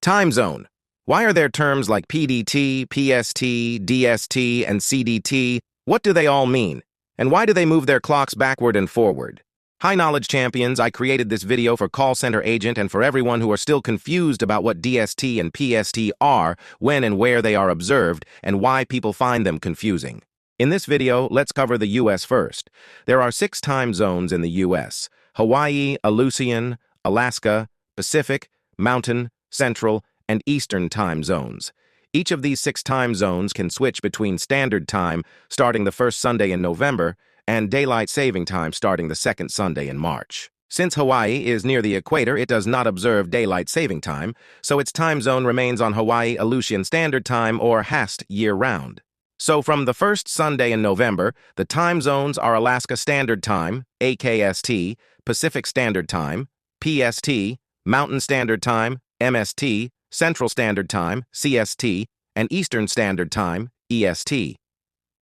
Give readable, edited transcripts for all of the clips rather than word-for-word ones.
Time zone. Why are there terms like PDT, PST, DST, and CDT? What do they all mean? And why do they move their clocks backward and forward? Hi knowledge champions, I created this video for call center agent and for everyone who are still confused about what DST and PST are, when and where they are observed, and why people find them confusing. In this video, let's cover the U.S. first. There are 6 time zones in the U.S. Hawaii-Aleutian, Alaska, Pacific, Mountain, Central, and Eastern time zones. Each of these 6 time zones can switch between Standard Time, starting the first Sunday in November, and Daylight Saving Time starting the second Sunday in March. Since Hawaii is near the equator, it does not observe Daylight Saving Time, so its time zone remains on Hawaii-Aleutian Standard Time, or HAST, year-round. So from the first Sunday in November, the time zones are Alaska Standard Time, AKST, Pacific Standard Time, PST, Mountain Standard Time, MST, Central Standard Time, CST, and Eastern Standard Time, EST.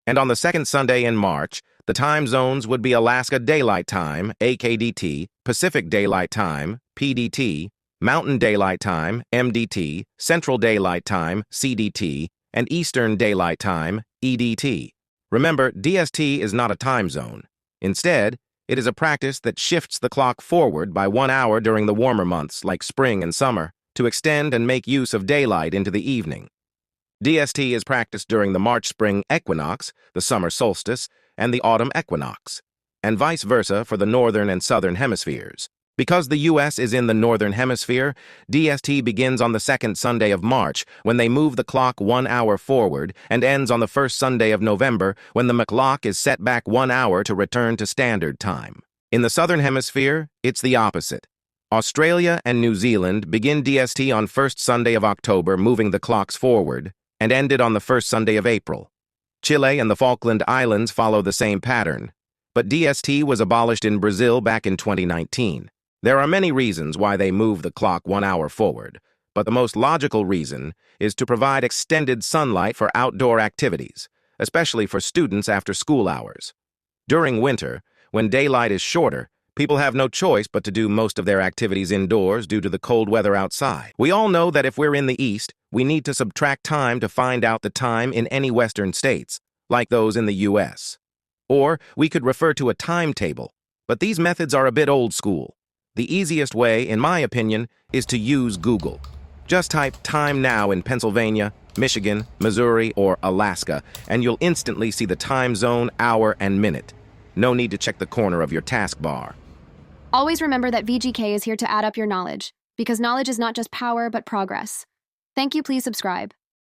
And on the second Sunday in March, the time zones would be Alaska Daylight Time, AKDT, Pacific Daylight Time, PDT, Mountain Daylight Time, MDT, Central Daylight Time, CDT, and Eastern Daylight Time, EDT. Remember, DST is not a time zone. Instead, it is a practice that shifts the clock forward by 1 hour during the warmer months, like spring and summer, to extend and make use of daylight into the evening. DST is practiced during the March-spring equinox, the summer solstice, and the autumn equinox, and vice versa for the northern and southern hemispheres. Because the U.S. is in the northern hemisphere, DST begins on the second Sunday of March, when they move the clock 1 hour forward, and ends on the first Sunday of November, when the clock is set back 1 hour to return to Standard Time. In the southern hemisphere, it's the opposite. Australia and New Zealand begin DST on first Sunday of October, moving the clocks forward, and ended on the first Sunday of April. Chile and the Falkland Islands follow the same pattern, but DST was abolished in Brazil back in 2019. There are many reasons why they move the clock 1 hour forward, but the most logical reason is to provide extended sunlight for outdoor activities, especially for students after school hours. During winter, when daylight is shorter, people have no choice but to do most of their activities indoors due to the cold weather outside. We all know that if we're in the East, we need to subtract time to find out the time in any Western states, like those in the U.S. Or we could refer to a timetable, but these methods are a bit old school. The easiest way, in my opinion, is to use Google. Just type time now in Pennsylvania, Michigan, Missouri, or Alaska, and you'll instantly see the time zone, hour, and minute. No need to check the corner of your taskbar. Always remember that VGK is here to add up your knowledge, because knowledge is not just power, but progress. Thank you, please subscribe.